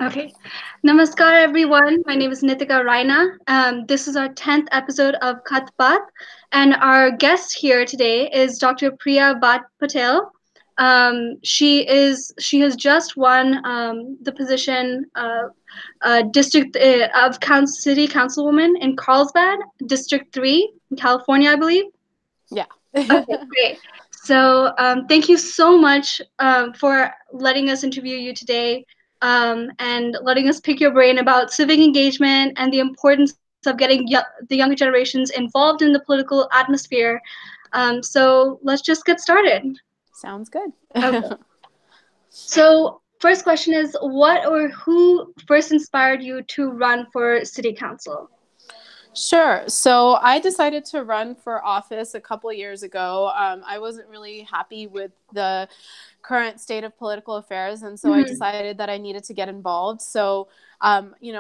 Okay. Namaskar, everyone. My name is Nitika Raina. This is our 10th episode of Kath-e-Baath, and our guest here today is Dr. Priya Bhat-Patel. She has just won the position of district of city councilwoman in Carlsbad, District 3, in California, I believe. Yeah. Okay, great. So thank you so much for letting us interview you today and letting us pick your brain about civic engagement and the importance of getting the younger generations involved in the political atmosphere. So let's just get started. Sounds good. Okay. So first question is, what or who first inspired you to run for city council? Sure. So I decided to run for office a couple years ago. I wasn't really happy with the current state of political affairs, and so I Mhm. decided that I needed to get involved. So,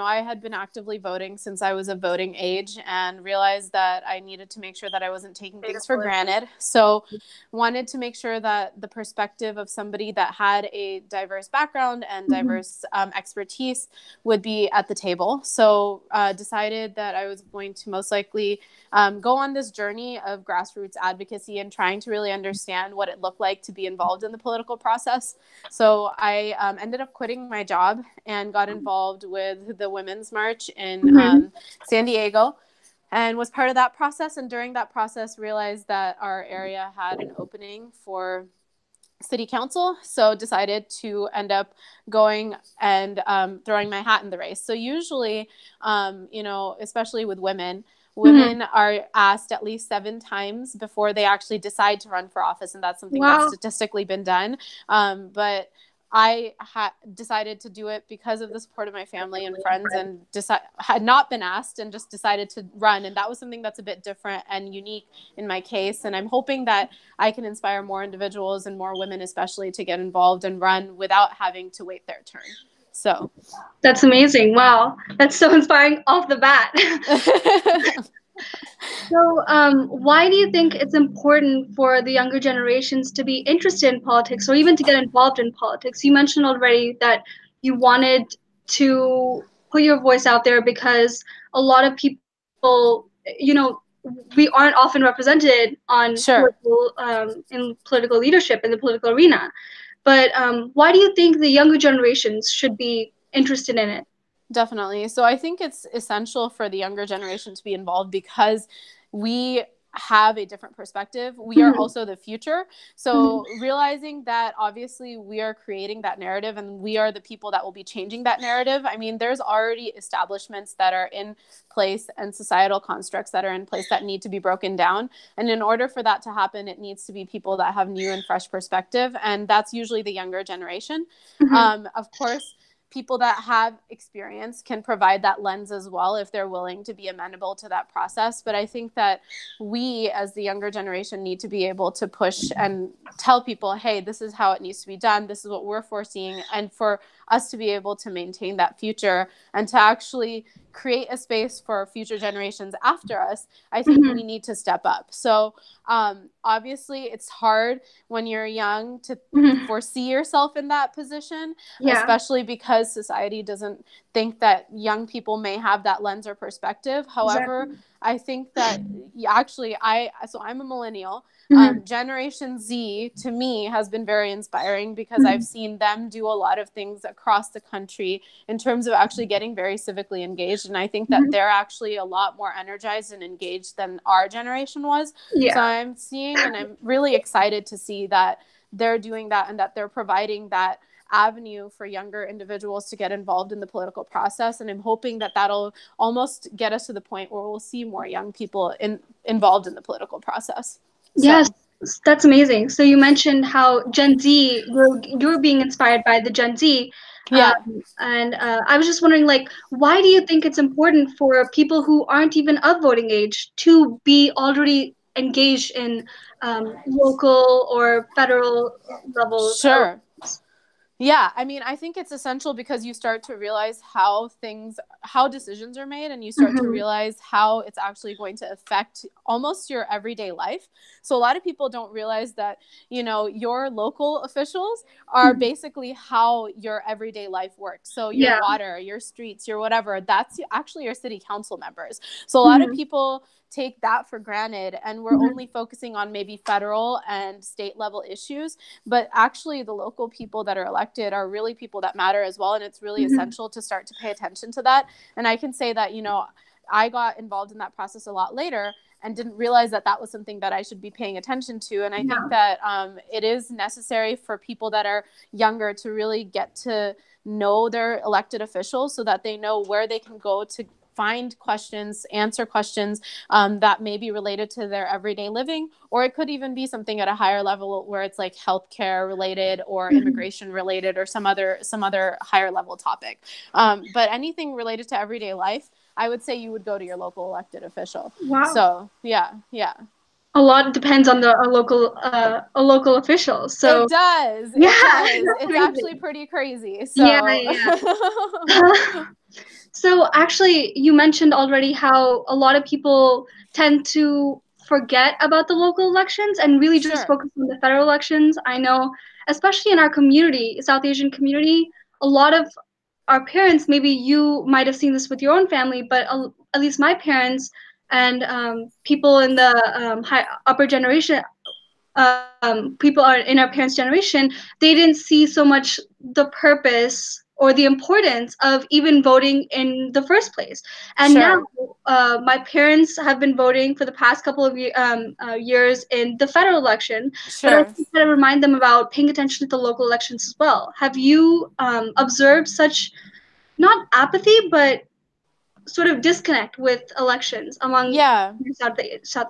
I had been actively voting since I was of voting age, and realized that I needed to make sure that I wasn't taking things for granted. So, wanted to make sure that the perspective of somebody that had a diverse background and Mhm. diverse expertise would be at the table. So, decided that I was going to most likely go on this journey of grassroots advocacy and trying to really understand what it looked like to be involved in the political process. So I ended up quitting my job and got involved with the Women's March in Mhm. San Diego, and was part of that process. And during that process, realized that our area had an opening for city council, so decided to end up going and throwing my hat in the race. So usually, especially with Mhm. women are asked at least 7 times before they actually decide to run for office, and that's something that's Wow. statistically been done. But decided to do it because of the support of my family and friends, and had not been asked and just decided to run. And that was something that's a bit different and unique in my case. And I'm hoping that I can inspire more individuals and more women, especially, to get involved and run without having to wait their turn. So, That's amazing. Wow. That's so inspiring off the bat. So, why do you think it's important for the younger generations to be interested in politics or even to get involved in politics? You mentioned already that you wanted to put your voice out there because a lot of people, we aren't often represented on sure. in political leadership in the political arena. But why do you think the younger generations should be interested in it? Definitely. So I think it's essential for the younger generation to be involved because we have a different perspective. We are Mhm. also the future. Mhm. So realizing that obviously we are creating that narrative and we are the people that will be changing that narrative. I mean, there's already establishments that are in place and societal constructs that are in place that need to be broken down. And in order for that to happen, it needs to be people that have new and fresh perspective. And that's usually the younger generation. Mhm. Of course, people that have experience can provide that lens as well if they're willing to be amenable to that process. But I think that we, as the younger generation, need to be able to push and tell people, hey, this is how it needs to be done. This is what we're foreseeing. And for us to be able to maintain that future and to actually create a space for future generations after us, I think Mhm. we need to step up. So obviously, it's hard when you're young to Mhm. foresee yourself in that position, Yeah. especially because society doesn't think that young people may have that lens or perspective. However, Exactly. I think that I'm a millennial. Mhm. Generation Z to me has been very inspiring because I've Mhm. seen them do a lot of things across the country in terms of actually getting very civically engaged. And I think that Mhm. they're actually a lot more energized and engaged than our generation was. So Yeah. I'm seeing and I'm really excited to see that they're doing that and that they're providing that avenue for younger individuals to get involved in the political process. And I'm hoping that that'll almost get us to the point where we'll see more young people involved in the political process. Yes, So, that's amazing. So you mentioned how Gen Z, you're being inspired by the Gen Z, yeah. and I was just wondering, like, why do you think it's important for people who aren't even of voting age to be already engaged in local or federal levels? Sure. Yeah, I mean, I think it's essential because you start to realize how decisions are made, and you start to realize how it's actually going to affect almost your everyday life. So a lot of people don't realize that, your local officials are basically how your everyday life works. So your Yeah. water, your streets, your whatever, that's actually your city council members. So a lot of people take that for granted, and we're only focusing on maybe federal and state level issues, but actually the local people that are elected are really people that matter as well, and it's really essential to start to pay attention to that. And I can say that, I got involved in that process a lot later and didn't realize that that was something that I should be paying attention to. And I think that it is necessary for people that are younger to really get to know their elected officials so that they know where they can go to find questions, answer questions that may be related to their everyday living, or it could even be something at a higher level where it's like healthcare related or immigration related or some other higher level topic. But anything related to everyday life, I would say you would go to your local elected official. Wow. So yeah. A lot depends on a local official. So It does. yeah, It does. that's It's crazy. actually pretty crazy. Yeah, So yeah. So actually, you mentioned already how a lot of people tend to forget about the local elections and really just sure. focus on the federal elections. I know, especially in our community, South Asian community, a lot of our parents, maybe you might have seen this with your own family, but at least my parents and people in the upper generation, people are in our parents' generation, they didn't see so much the purpose or the importance of even voting in the first place. And now, Sure. my parents have been voting for the past couple of years in the federal election, but also Sure. try to remind them about paying attention to the local elections as well. Have you observed such not apathy, but sort of disconnect with elections among Yeah. South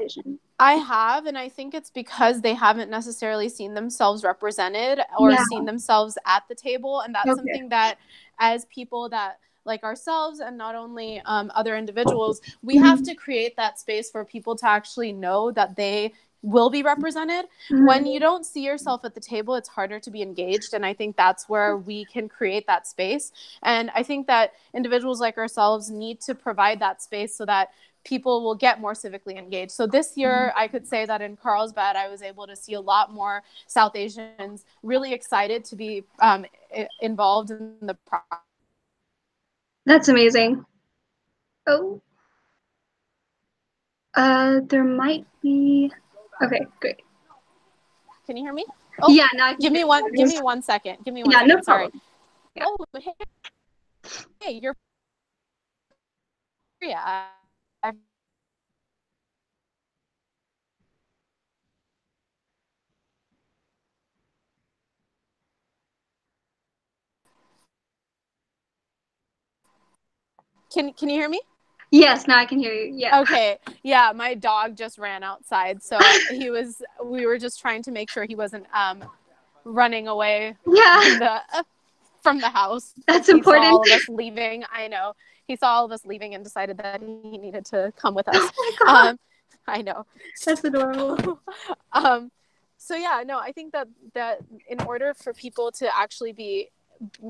Asian? I have, and I think it's because they haven't necessarily seen themselves represented or Yeah. seen themselves at the table. And that's Okay. something that, as people that like ourselves and not only other individuals, we have to create that space for people to actually know that they will be represented. When you don't see yourself at the table, it's harder to be engaged. And I think that's where we can create that space. And I think that individuals like ourselves need to provide that space so that people will get more civically engaged. So this year, I could say that in Carlsbad, I was able to see a lot more South Asians really excited to be involved in the process. That's amazing. Oh, there might be. Okay, great. Can you hear me? Oh, Yeah, now I can give hear me one. Give you. me 1 second. Give me one Yeah, no second. Sorry. problem. Yeah. Oh, hey, you're Priya. I can you hear me? Yes, now I can hear you. Yeah. Okay. Yeah, my dog just ran outside, so we were just trying to make sure he wasn't running away Yeah, from the house. that's He saw important. all of us leaving. I know. He saw all of us leaving and decided that he needed to come with Oh us. my God, I know. that's adorable. um, so yeah, no, I think that in order for people to actually be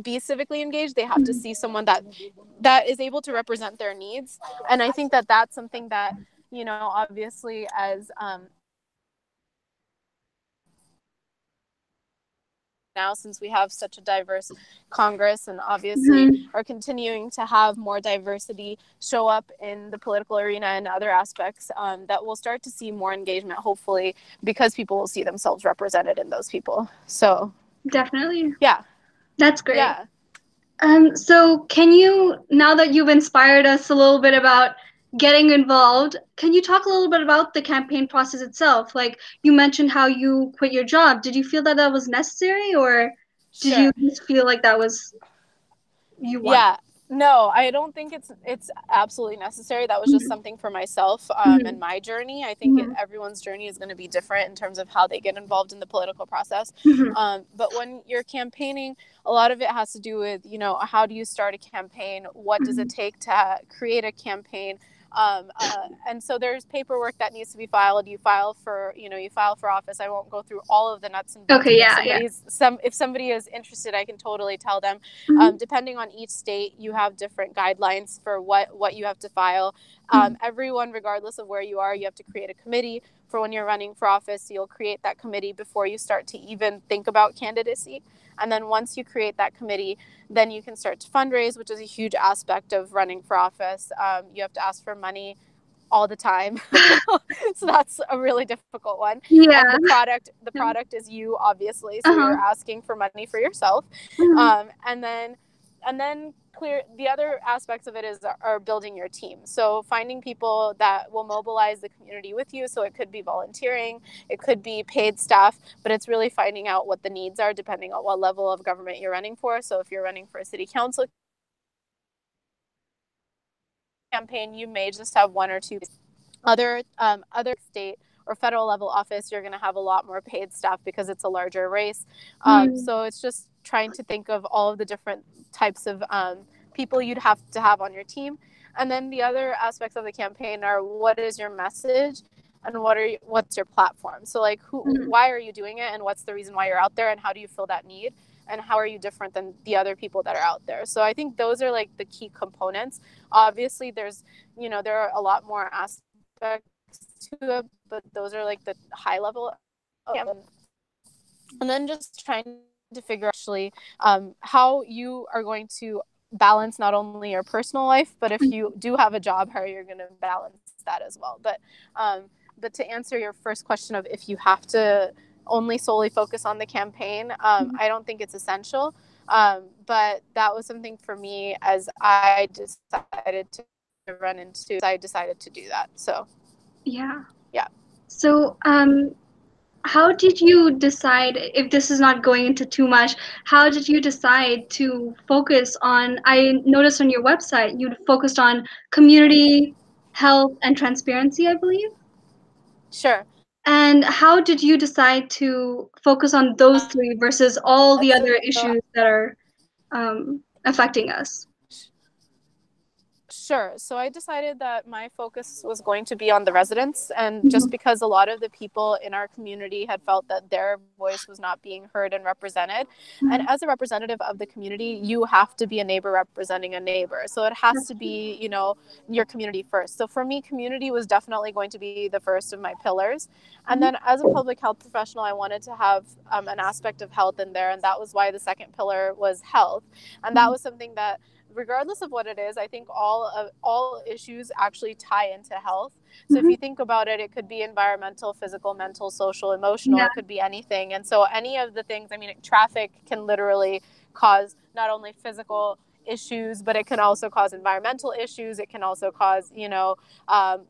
civically engaged, they have to see someone that is able to represent their needs. And I think that that's something that, obviously as now, since we have such a diverse Congress and obviously are continuing to have more diversity show up in the political arena and other aspects, that we'll start to see more engagement, hopefully, because people will see themselves represented in those people. So, Definitely. yeah, That's great. yeah, So can you, now that you've inspired us a little bit about getting involved, can you talk a little bit about the campaign process itself? Like you mentioned how you quit your job. Did you feel that that was necessary, or did you sure. just feel like that was you want? Yeah. No, I don't think it's absolutely necessary. That was just something for myself and my journey. I think everyone's journey is going to be different in terms of how they get involved in the political process. But when you're campaigning, a lot of it has to do with, how do you start a campaign? What does it take to create a campaign? And so there's paperwork that needs to be filed. You file for office. I won't go through all of the nuts and bolts. Okay, But yeah, yeah. if somebody is interested, I can totally tell them. Mm-hmm. Depending on each state, you have different guidelines for what you have to file. Everyone, regardless of where you are, you have to create a committee for when you're running for office. You'll create that committee before you start to even think about candidacy. And then once you create that committee, then you can start to fundraise, which is a huge aspect of running for office. You have to ask for money all the time. So that's a really difficult one. Yeah. And the product is you, obviously. So Uh-huh. you're asking for money for yourself. Mm-hmm. And then clear the other aspects of it are building your team. So finding people that will mobilize the community with you. So it could be volunteering, it could be paid staff, but it's really finding out what the needs are depending on what level of government you're running for. So if you're running for a city council campaign, you may just have one or two. Other state or federal level office, you're going to have a lot more paid staff because it's a larger race. So it's just trying to think of all of the different types of people you'd have to have on your team. And then the other aspects of the campaign are, what is your message and what's your platform? So like, why are you doing it, and what's the reason why you're out there, and how do you fill that need, and how are you different than the other people that are out there? So I think those are like the key components. Obviously there are a lot more aspects to it, but those are like the high level. And then just trying to figure out actually how you are going to balance not only your personal life, but if you do have a job, how you're going to balance that as well. But to answer your first question of if you have to only solely focus on the campaign, I don't think it's essential. But that was something for me as I decided to run into. I decided to do that. So Yeah. yeah. So, how did you decide, if this is not going into too much, how did you decide to focus on, I noticed on your website, you focused on community, health, and transparency, I believe? Sure. And how did you decide to focus on those three versus all the So other issues that are affecting us? Sure. So I decided that my focus was going to be on the residents, and just Mhm. because a lot of the people in our community had felt that their voice was not being heard and represented. And Mhm. as a representative of the community, you have to be a neighbor representing a neighbor. So it has to be, your community first. So for me, community was definitely going to be the first of my pillars. And Mhm. then as a public health professional, I wanted to have an aspect of health in there. And that was why the second pillar was health. And that Mhm. was something that, regardless of what it is, I think all issues actually tie into health. So if Mhm. you think about it, it could be environmental, physical, mental, social, emotional. Yeah. It could be anything. And so any of the things, I mean, traffic can literally cause not only physical issues, but it can also cause environmental issues. It can also cause,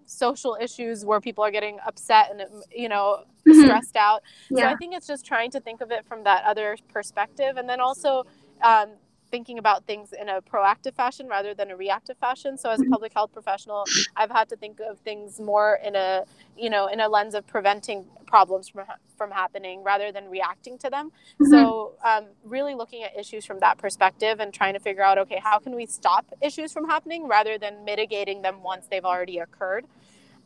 social issues where people are getting upset and, Mhm. stressed out. So Yeah. I think it's just trying to think of it from that other perspective. And then also, um, thinking about things in a proactive fashion rather than a reactive fashion. So as a Mhm. public health professional, I've had to think of things more in a lens of preventing problems from happening rather than reacting to them. Mhm. So really looking at issues from that perspective and trying to figure out, okay, how can we stop issues from happening rather than mitigating them once they've already occurred.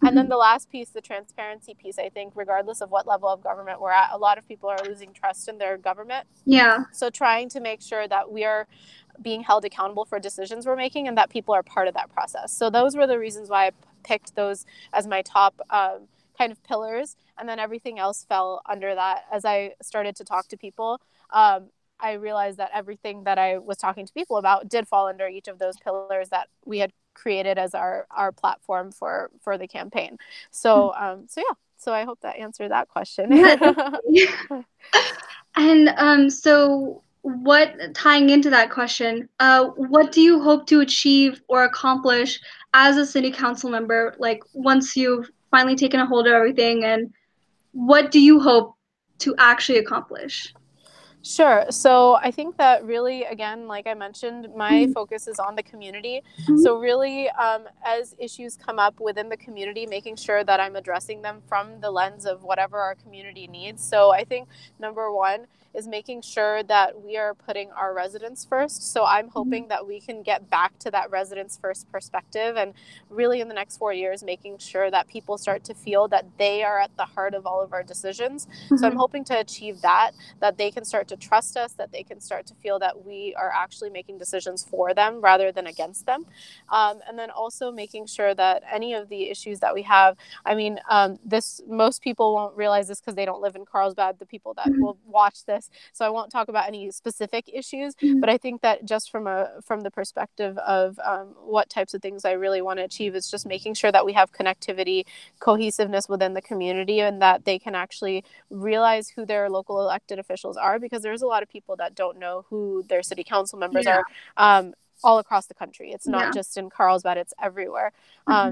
And then Mhm. the last piece, the transparency piece, I think regardless of what level of government we're at, a lot of people are losing trust in their government. Yeah. So trying to make sure that we are being held accountable for decisions we're making and that people are part of that process. So those were the reasons why I picked those as my top kind of pillars. And then everything else fell under that. As I started to talk to people, I realized that everything that I was talking to people about did fall under each of those pillars that we had created as our platform for the campaign. So yeah. So I hope that answered that question. Yeah, definitely. And so what, tying into that question, what do you hope to achieve or accomplish as a city council member, like once you've finally taken a hold of everything, and what do you hope to actually accomplish? Sure. So I think that really, again, like I mentioned, my Mhm. focus is on the community. Mhm. So really, as issues come up within the community, making sure that I'm addressing them from the lens of whatever our community needs. So I think number one is making sure that we are putting our residents first. So I'm hoping that we can get back to that residents first perspective, and really in the next 4 years making sure that people start to feel that they are at the heart of all of our decisions. So I'm hoping to achieve that they can start to trust us, that they can start to feel that we are actually making decisions for them rather than against them. And then also making sure that any of the issues that we have, I mean, this, most people won't realize this because they don't live in Carlsbad, the people that will watch this. So I won't talk about any specific issues, but I think that just from the perspective of what types of things I really want to achieve is just making sure that we have connectivity, cohesiveness within the community, and that they can actually realize who their local elected officials are, because there's a lot of people that don't know who their city council members are. All across the country. It's not just in Carlsbad, it's everywhere.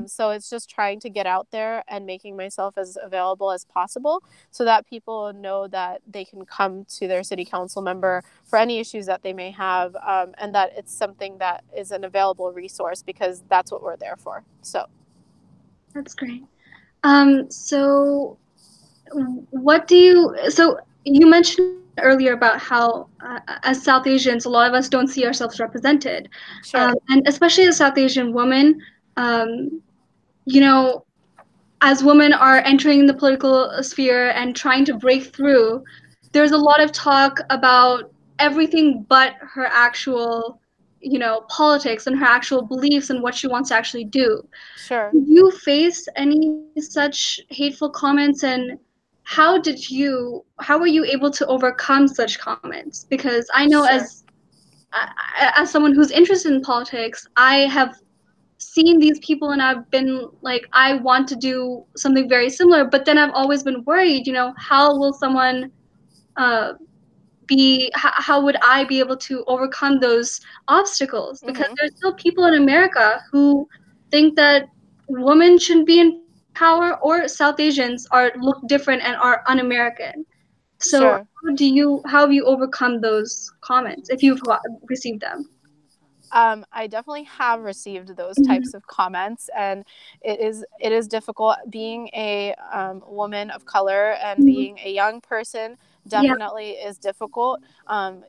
So it's just trying to get out there and making myself as available as possible so that people know that they can come to their city council member for any issues that they may have, and that it's something that is an available resource, because that's what we're there for. So That's great. So so you mentioned earlier about how as South Asians, a lot of us don't see ourselves represented. sure. And especially as South Asian women, um, you know, as women are entering the political sphere and trying to break through, there's a lot of talk about everything but her actual, politics and her actual beliefs and what she wants to actually do. Sure. Did you face any such hateful comments, and how were you able to overcome such comments? Because I know Sure. as someone who's interested in politics, I have seen these people and I've been like, I want to do something very similar, but then I've always been worried, how will someone uh how would I be able to overcome those obstacles? Because Mm-hmm. there's still people in America who think that women shouldn't be in power, or South Asians are look different and are un-American. So Sure. how have you overcome those comments if you've received them? I definitely have received those Mhm. types of comments, and it is difficult being a woman of color, and Mhm. being a young person Yeah, definitely is difficult.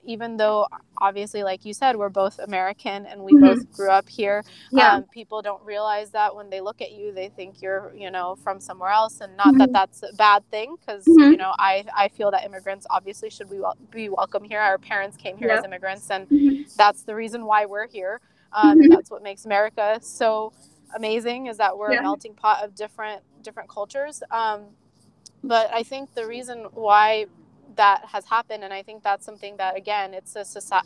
Even though obviously, like you said, we're both American and we mhm, both grew up here. yeah, People don't realize that when they look at you, they think you're, from somewhere else, and not that mhm, that's a bad thing, because mhm, I feel that immigrants obviously should be welcome here. Our parents came here yeah, as immigrants, and mhm, that's the reason why we're here. And mhm, that's what makes America so amazing, is that we're a yeah, melting pot of different cultures. But I think the reason why that has happened, and I think that's something that, again,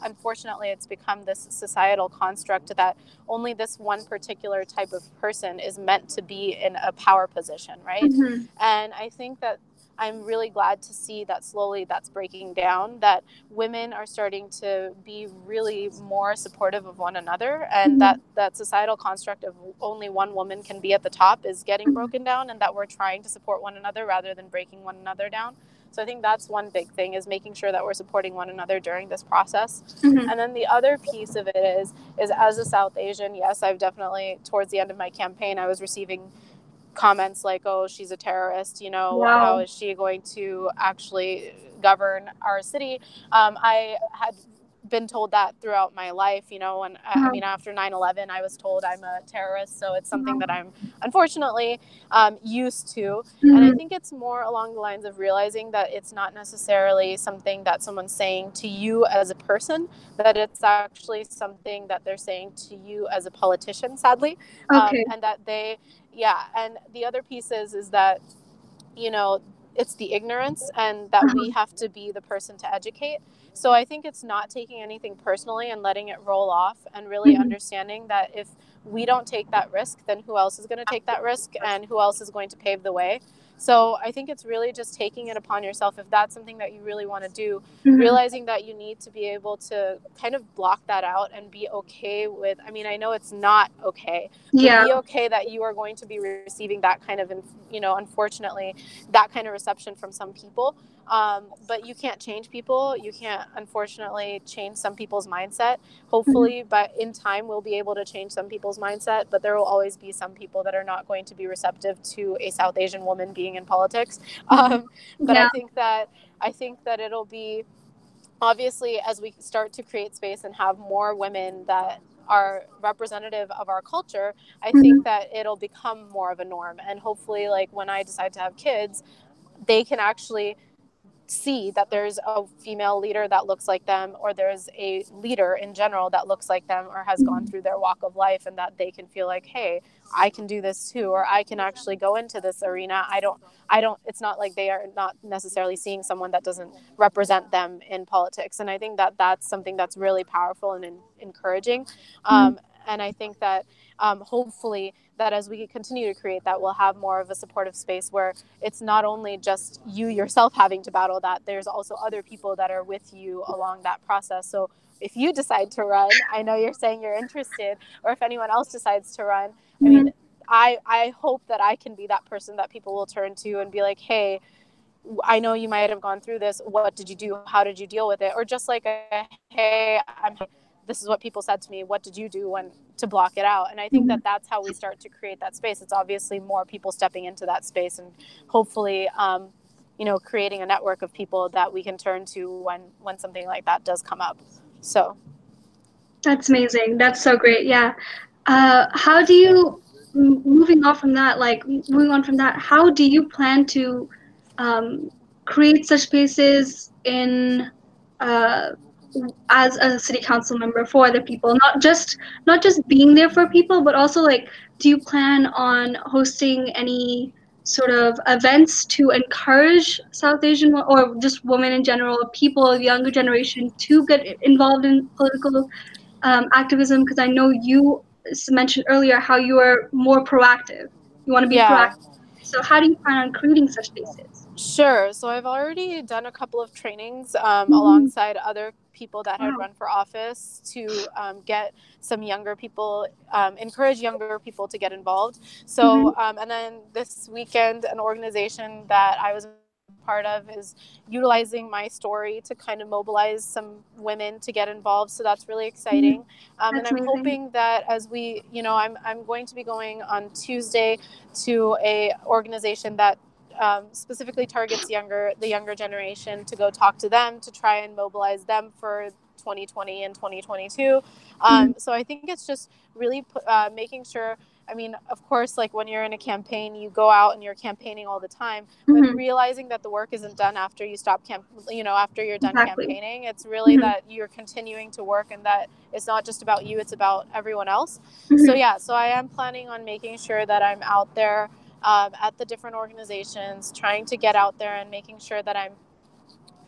unfortunately it's become this societal construct that only this one particular type of person is meant to be in a power position, right? mhm, And I think that I'm really glad to see that slowly that's breaking down, that women are starting to be really more supportive of one another, and that mhm, that societal construct of only one woman can be at the top is getting mhm, broken down, and that we're trying to support one another rather than breaking one another down. So I think that's one big thing, is making sure that we're supporting one another during this process. mhm, And then the other piece of it is as a South Asian, yes, I've definitely, towards the end of my campaign, I was receiving comments like, oh, she's a terrorist, how wow, is she going to actually govern our city? I had been told that throughout my life, and I uh-huh, mean, after 9/11, I was told I'm a terrorist. So it's something wow, that I'm unfortunately used to. And I mhm, think it's more along the lines of realizing that it's not necessarily something that someone's saying to you as a person, that it's actually something that they're saying to you as a politician, sadly. okay, And that yeah. And the other piece is that, you know, it's the ignorance, and that we uh-huh, have to be the person to educate. So I think it's not taking anything personally and letting it roll off, and really mhm, understanding that if we don't take that risk, then who else is going to take that risk, and who else is going to pave the way? So I think it's really just taking it upon yourself, if that's something that you really want to do, mhm, realizing that you need to be able to kind of block that out and be okay with, I mean, I know it's not okay, but yeah, be okay that you are going to be receiving that kind of, unfortunately, that kind of reception from some people. But you can't change people. You can't, unfortunately, change some people's mindset. mhm, Hopefully, but in time, we'll be able to change some people's mindset. But there will always be some people that are not going to be receptive to a South Asian woman being in politics. mhm, But yeah, I think that it'll be obviously, as we start to create space and have more women that are representative of our culture, I think Mhm. that it'll become more of a norm. And hopefully, like when I decide to have kids, they can actually see that there's a female leader that looks like them, or there's a leader in general that looks like them or has gone Mhm. through their walk of life, and that they can feel like, hey, I can do this too, or I can actually go into this arena. I don't it's not like they are not necessarily seeing someone that doesn't represent them in politics. And I think that that's something that's really powerful and encouraging. Mhm. And I think that hopefully that as we continue to create that, we'll have more of a supportive space where it's not only just you yourself having to battle that, there's also other people that are with you along that process. So if you decide to run, I know you're saying you're interested, or if anyone else decides to run, I mean, Mhm. I hope that I can be that person that people will turn to and be like, hey, I know you might have gone through this. What did you do? How did you deal with it? Or just like a, hey, this is what people said to me. What did you do when to block it out? And I think that Mhm. that's how we start to create that space. It's obviously more people stepping into that space, and hopefully, creating a network of people that we can turn to when something like that does come up. So That's amazing. That's so great. Yeah. How do you, moving on from that, like moving on from that, how do you plan to um, create such spaces in uh, as a city council member for other people, not just being there for people, but also like, do you plan on hosting any sort of events to encourage South Asian or just women in general, people, younger generation to get involved in political activism? Because I know you mentioned earlier how you are more proactive. You want to be yeah. proactive. So how do you plan on creating such spaces? Sure. So I've already done a couple of trainings Mhm. alongside other people that had Wow. run for office to get some younger people, encourage younger people to get involved. Hmm. So, and then this weekend, an organization that I was a part of is utilizing my story to kind of mobilize some women to get involved. So that's really exciting. Hmm. And I'm That's amazing. hoping that as we, I'm going to be going on Tuesday to a organization that specifically targets the younger generation, to go talk to them to try and mobilize them for 2020 and 2022. Hmm. So I think it's just really making sure. I mean, of course, like when you're in a campaign, you go out and you're campaigning all the time, but Hmm. realizing that the work isn't done after you stop after you're done Exactly. campaigning. It's really Hmm. that you're continuing to work, and that it's not just about you, it's about everyone else. So Hmm. yeah, so I am planning on making sure that I'm out there at the different organizations, trying to get out there and making sure that I'm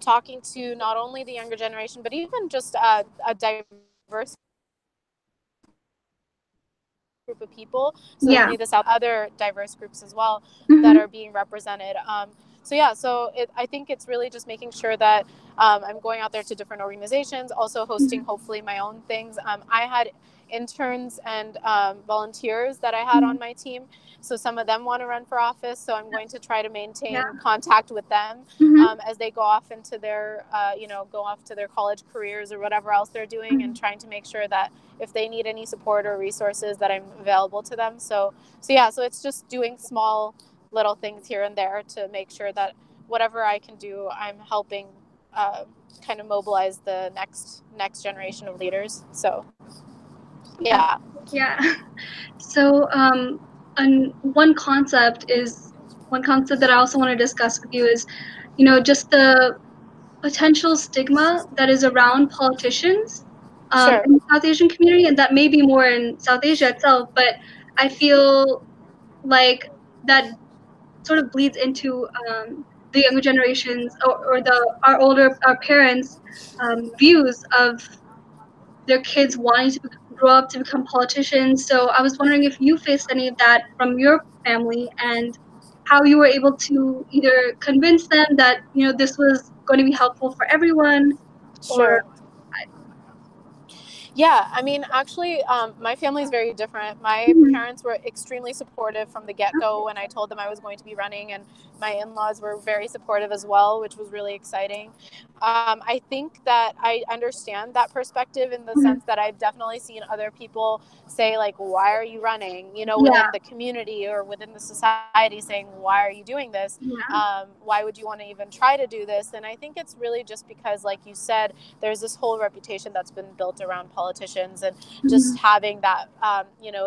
talking to not only the younger generation, but even just a diverse group of people. So not only the South Asian community, but other diverse groups as Yeah. well that are being represented. Hmm. I think it's really just making sure that I'm going out there to different organizations, also hosting hopefully my own things. I had interns and volunteers that I had on Hmm. my team. So some of them want to run for office. So I'm going to try to Yeah. maintain contact with them Hmm. as they go off into go off to their college careers or whatever else they're doing, and Hmm. trying to make sure that if they need any support or resources, that I'm available to them. So yeah, so it's just doing small little things here and there to make sure that whatever I can do, I'm helping uh, kind of mobilize the next generation of leaders. So yeah. Yeah. So, and one concept that I also want to discuss with you is, just the potential stigma that is around politicians Sure. in the South Asian community, and that may be more in South Asia itself, but I feel like that sort of bleeds into the younger generations or our parents' views of their kids wanting to grow up to become politicians. So I was wondering if you faced any of that from your family and how you were able to either convince them that this was going to be helpful for everyone or Sure. Yeah, I mean, actually, my family is very different. My Mhm. parents were extremely supportive from the get go when I told them I was going to be running, and my in laws were very supportive as well, which was really exciting. I think that I understand that perspective in the Mhm. sense that I've definitely seen other people say, like, why are you running? You know, Yeah, within the community or within the society, saying, why are you doing this? yeah. Why would you want to even try to do this? And I think it's really just because, like you said, there's this whole reputation that's been built around politicians and just Mhm. having that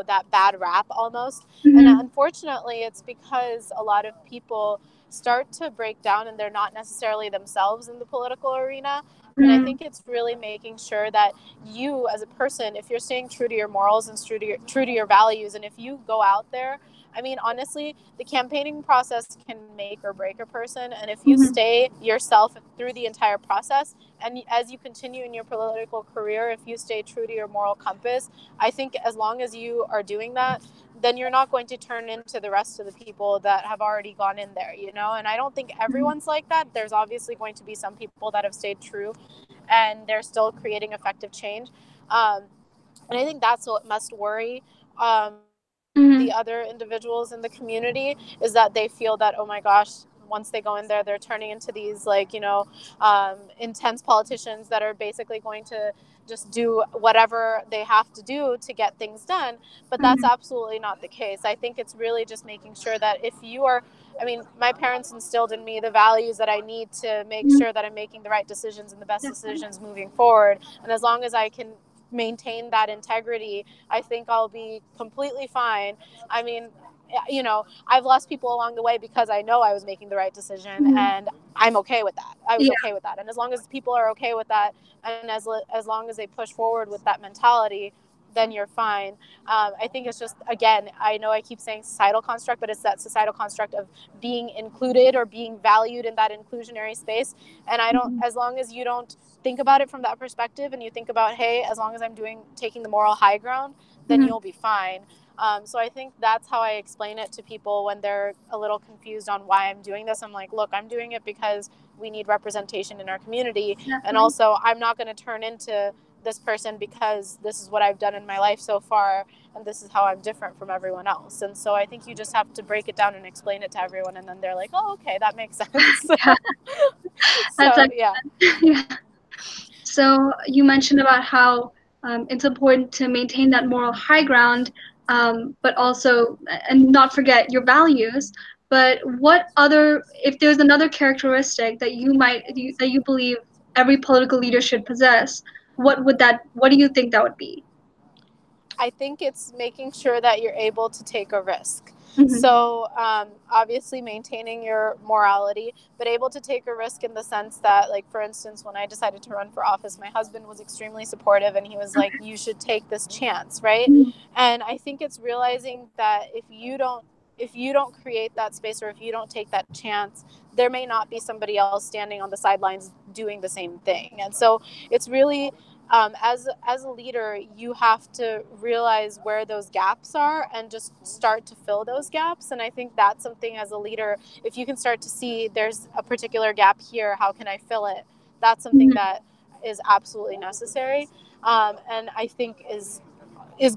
that bad rap almost. And Mhm. unfortunately, it's because a lot of people start to break down and they're not necessarily themselves in the political arena. And I Mhm. think it's really making sure that you as a person, if you're staying true to your morals and true to your values, and if you go out there, I mean, honestly, the campaigning process can make or break a person. And if you Mhm. stay yourself through the entire process, and as you continue in your political career, if you stay true to your moral compass, I think as long as you are doing that, then you're not going to turn into the rest of the people that have already gone in there, you know? And I don't think Mhm. everyone's like that. There's obviously going to be some people that have stayed true and they're still creating effective change. Um, and I think that's what must worry the other Mhm. individuals in the community, is that they feel that, oh my gosh, once they go in there, they're turning into these, like, intense politicians that are basically going to just do whatever they have to do to get things done. But that's Mhm. absolutely not the case. I think it's really just making sure that if you are, I mean, my parents instilled in me the values that I need to make Mhm. sure that I'm making the right decisions and the best Definitely. decisions moving forward. And as long as I can maintain that integrity, I think I'll be completely fine. I mean, I've lost people along the way because I know I was making the right decision, Mhm. and I'm okay with that. I was Yeah. okay with that. And as long as people are okay with that, and as long as they push forward with that mentality, then you're fine. I think it's just, again, I know I keep saying societal construct, but it's that societal construct of being included or being valued in that inclusionary space. And I don't, Mhm. as long as you don't think about it from that perspective, and you think about, hey, as long as I'm taking the moral high ground, then Mhm. you'll be fine. So I think that's how I explain it to people when they're a little confused on why I'm doing this. I'm like, look, I'm doing it because we need representation in our community. And Definitely. also, I'm not going to turn into this person because this is what I've done in my life so far, and this is how I'm different from everyone else. And so I think you just have to break it down and explain it to everyone, and then they're like, oh, okay, that makes sense. Yeah, that's So yeah. excellent. Yeah. So you mentioned about how it's important to maintain that moral high ground, but also and not forget your values. But what other, if there's another characteristic that that you believe every political leader should possess, what do you think that would be? I think it's making sure that you're able to take a risk. Hmm. So, obviously, maintaining your morality, but able to take a risk in the sense that, like, for instance, when I decided to run for office, my husband was extremely supportive and he was like, you should take this chance, right? Okay. And I think it's realizing that if you don't create that space, or if you don't take that chance, there may not be somebody else standing on the sidelines doing the same thing. And so it's really, as a leader, you have to realize where those gaps are and just start to fill those gaps. And I think that's something, as a leader, if you can start to see there's a particular gap here, how can I fill it? That's something Mhm. that is absolutely necessary, and I think is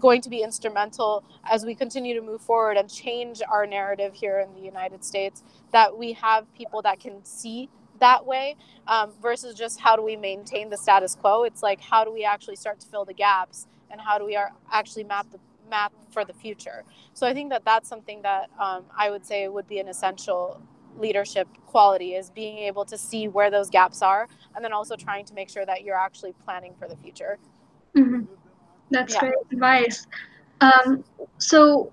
going to be instrumental as we continue to move forward and change our narrative here in the United States, that we have people that can see that way, versus just how do we maintain the status quo. It's like, how do we actually start to fill the gaps, and how do we actually map for the future. So I think that that's something that, I would say would be an essential leadership quality, is being able to see where those gaps are, and then also trying to make sure that you're actually planning for the future. Mhm. That's Yeah. great advice. Um, so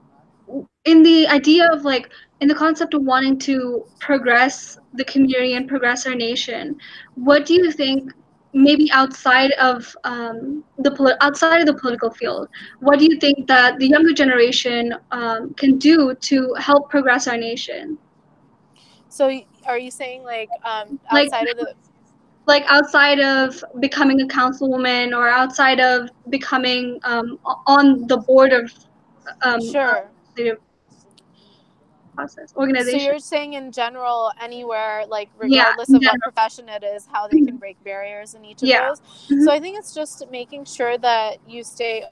in the idea of like in the concept of wanting to progress the community and progress our nation, what do you think maybe outside of outside of the political field, what do you think that the younger generation can do to help progress our nation? So are you saying, like, Like outside of the? outside of becoming a councilwoman or outside of becoming on the board of um, uh, Sure. leader- process, So organization. you're saying in general, anywhere, like Yeah, regardless in of what general. profession it is, how they can Mhm. break barriers in each of Yeah. those. Hmm. So I think it's just making sure that you stay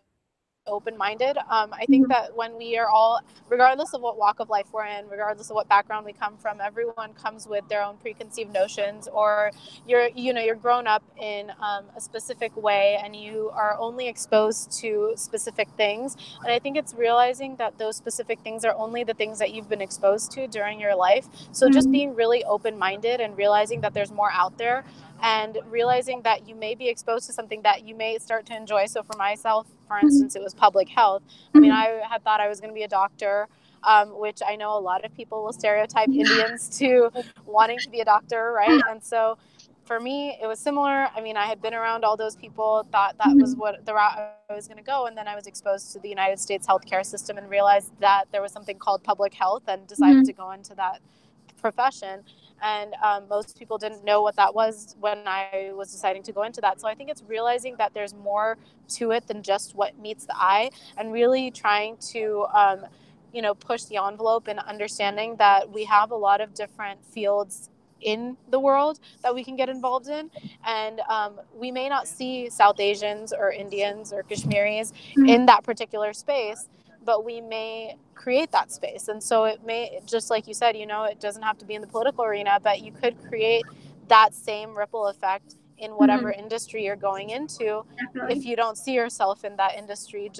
open-minded. I think that when Hmm. we are all, regardless of what walk of life we're in, regardless of what background we come from, everyone comes with their own preconceived notions, or you're grown up in a specific way, and you are only exposed to specific things. And I think it's realizing that those specific things are only the things that you've been exposed to during your life. So just Hmm. being really open-minded and realizing that there's more out there, and realizing that you may be exposed to something that you may start to enjoy. So for myself, for Hmm. instance, it was public health. I mean, Hmm. I had thought I was going to be a doctor, which I know a lot of people will stereotype Indians to wanting to be a doctor, right? And so for me, it was similar. I mean, I had been around all those people, thought that was Hmm. what the route I was going to go, and then I was exposed to the United States healthcare system and realized that there was something called public health, and decided Hmm. to go into that profession. And most people didn't know what that was when I was deciding to go into that. So I think it's realizing that there's more to it than just what meets the eye, and really trying to push the envelope and understanding that we have a lot of different fields in the world that we can get involved in. And we may not see South Asians or Indians or Kashmiris in that particular space, but we may create that space. And so it may, just like you said, it doesn't have to be in the political arena, but you could create that same ripple effect in whatever Hmm. industry you're going into. Definitely. If you don't see yourself in that industry,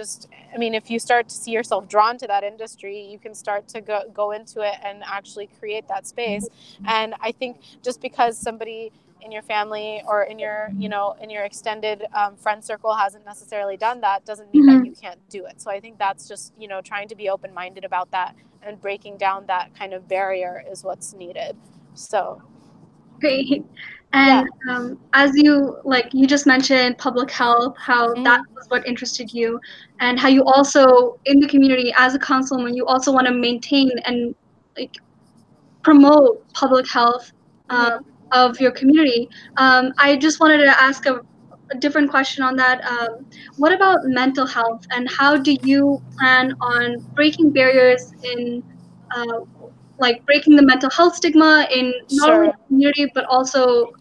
I mean, if you start to see yourself drawn to that industry, you can start to go into it and actually create that space. And I think just because somebody in your family or in your extended friend circle hasn't necessarily done that, doesn't mean that you Hmm. can't do it. So I think that's just trying to be open-minded about that, and breaking down that kind of barrier is what's needed. So Great. And yeah. as you just mentioned public health, how that Hmm. was what interested you, and how you also in the community as a councilwoman, you also want to maintain and like promote public health um, Hmm. of your community. I just wanted to ask a different question on that. What about mental health, and how do you plan on breaking barriers in uh, breaking the mental health stigma in not only Sure. the community but also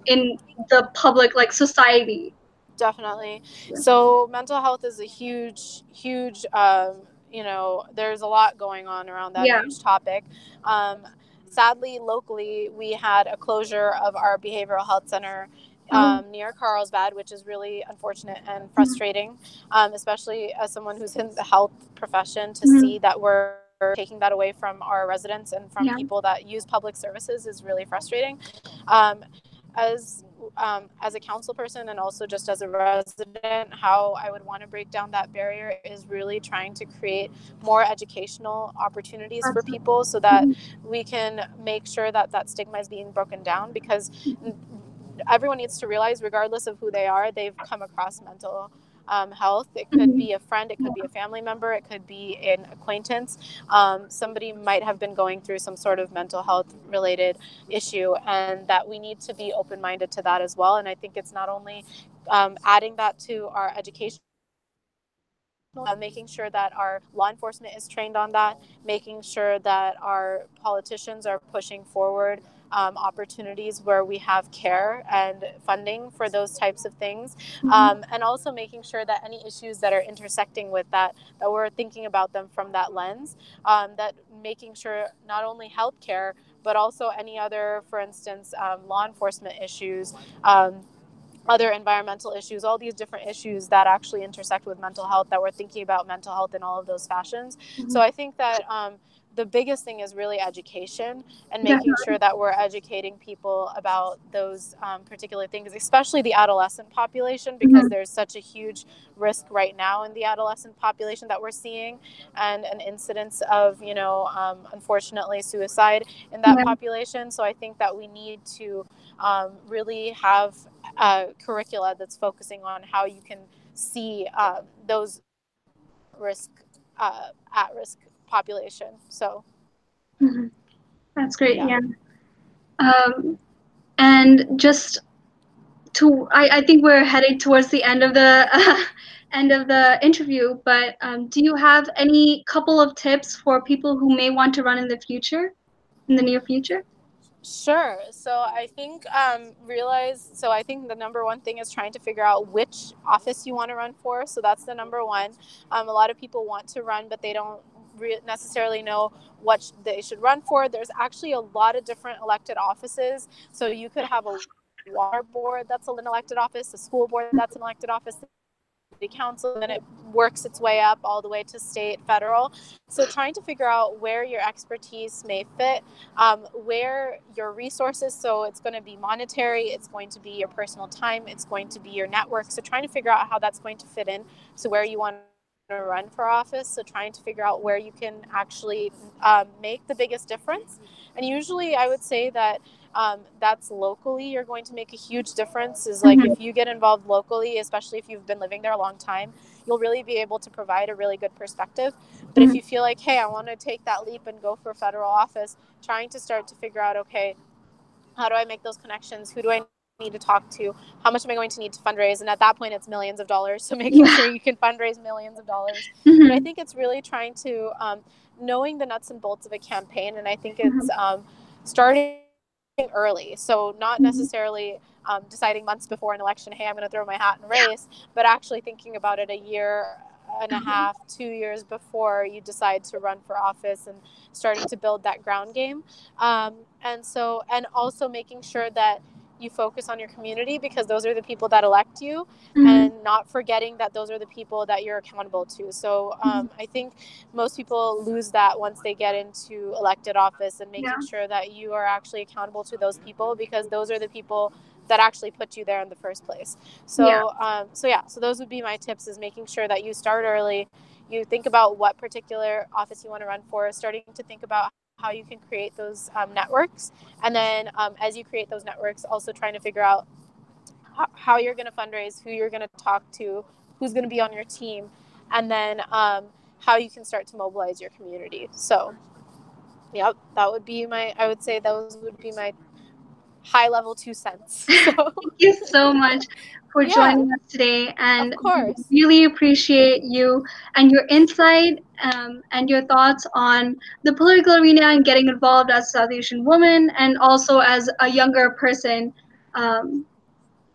in the public, like society? Definitely. Yeah. So mental health is a huge, huge. There's a lot going on around that Yeah. huge topic. Um, Sadly, locally, we had a closure of our behavioral health center Oh. near Carlsbad, which is really unfortunate and Mhm. frustrating, especially as someone who's in the health profession, to see Mhm. that we're taking that away from our residents and from Yeah. people that use public services is really frustrating. Um, as a council person, and also just as a resident, how I would want to break down that barrier is really trying to create more educational opportunities for That's people, so that mhm. we can make sure that that stigma is being broken down. Because everyone needs to realize, regardless of who they are, they've come across mental health. It could Mhm. be a friend, it could be a family member, it could be an acquaintance. Somebody might have been going through some sort of mental health related issue, and that we need to be open minded to that as well. And I think it's not only adding that to our educational system, making sure that our law enforcement is trained on that, making sure that our politicians are pushing forward opportunities where we have care and funding for those types of things, Mhm. and also making sure that any issues that are intersecting with that we're thinking about them from that lens, that making sure not only healthcare but also any other, for instance, law enforcement issues, other environmental issues, all these different issues that actually intersect with mental health, that we're thinking about mental health in all of those fashions. So Mhm. I think that the biggest thing is really education, and making Definitely. sure that we're educating people about those particular things, especially the adolescent population, because Mhm. there's such a huge risk right now in the adolescent population that we're seeing, and an incidence of, unfortunately, suicide in that Yeah. population. So I think that we need to really have curricula that's focusing on how you can see those at risk population. So Mhm. That's great. yeah. Yeah. Um, and just I think we're heading towards the end of the end of the interview, but do you have any couple of tips for people who may want to run in the future, in the near future? Sure. So I think I think the number one thing is trying to figure out which office you want to run for. So that's the number one. A lot of people want to run, but they don't necessarily know what they should run for. There's actually a lot of different elected offices. So you could have a water board that's an elected office, a school board that's an elected office, city council, and then it works its way up all the way to state, federal. So trying to figure out where your expertise may fit, where your resources, so it's going to be monetary, it's going to be your personal time, it's going to be your network. So trying to figure out how that's going to fit in to where you want to run for office. So trying to figure out where you can actually make the biggest difference. And usually I would say that that's locally you're going to make a huge difference. Is like Mm-hmm. if you get involved locally, especially if you've been living there a long time, you'll really be able to provide a really good perspective. But if Mm-hmm. you feel like, hey, I want to take that leap and go for federal office, trying to start to figure out, okay, how do I make those connections? Who do I need to talk to? How much am I going to need to fundraise? And at that point, it's millions of dollars. So making sure Yeah. you can fundraise millions of dollars. But I Mm-hmm. think it's really trying to knowing the nuts and bolts of a campaign. And I think Mm-hmm. it's starting early. So not Mm-hmm. necessarily deciding months before an election, hey, I'm going to throw my hat in race, but actually thinking about it a year and a half, 2 years before you decide to run for office and starting to build that ground game. And also making sure that you focus on your community because those are the people that elect you, Mm-hmm. and not forgetting that those are the people that you're accountable to. So I think most people lose that once they get into elected office, and Yeah. making sure that you are actually accountable to those people because those are the people that actually put you there in the first place. Yeah. So those would be my tips: is making sure that you start early, you think about what particular office you want to run for, starting to think about how you can create those networks, and then as you create those networks, also trying to figure out how you're going to fundraise, who you're going to talk to, who's going to be on your team, and then how you can start to mobilize your community. So, yep, I would say those would be my high level 2 cents. So, Thank you so much for yeah, joining us today, of and we course. really appreciate you and your insight and your thoughts on the political arena and getting involved as a South Asian woman and also as a younger person. Um,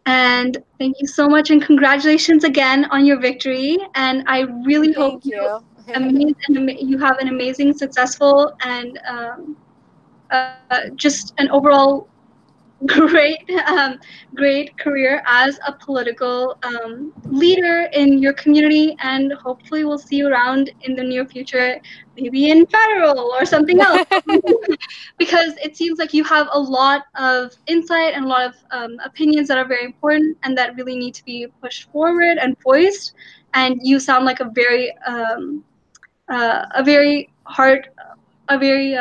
and thank you so much, and congratulations again on your victory. And I really hope Thank you. you have an amazing, successful, and just an overall great great career as a political leader in your community, and hopefully we'll see you around in the near future, maybe in federal or something else. Because it seems like you have a lot of insight and a lot of opinions that are very important and that really need to be pushed forward and voiced, and you sound like a very heart a very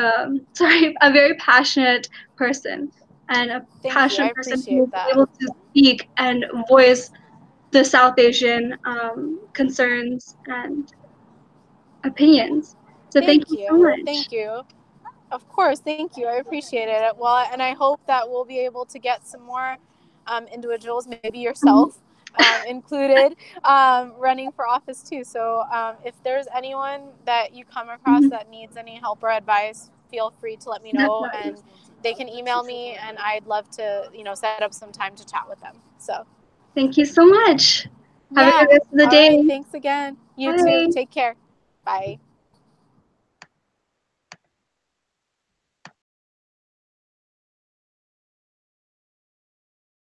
sorry a very passionate person, and a Thank you. I passionate person who appreciate will be that. able to speak and voice the South Asian concerns and opinions. So thank Thank you so you. much. Thank you. Of course, thank you. I appreciate it. Well, and I hope that we'll be able to get some more individuals, maybe Mhm. yourself included, running for office too. So if there's anyone that you come across Mhm. that needs any help or advice, feel free to let me know, Definitely. and they can email me, and I'd love to, set up some time to chat with them. So, Thank you so much. Have a good yeah. rest of the All right. day. Thanks again. You too. Bye. Take care. Bye.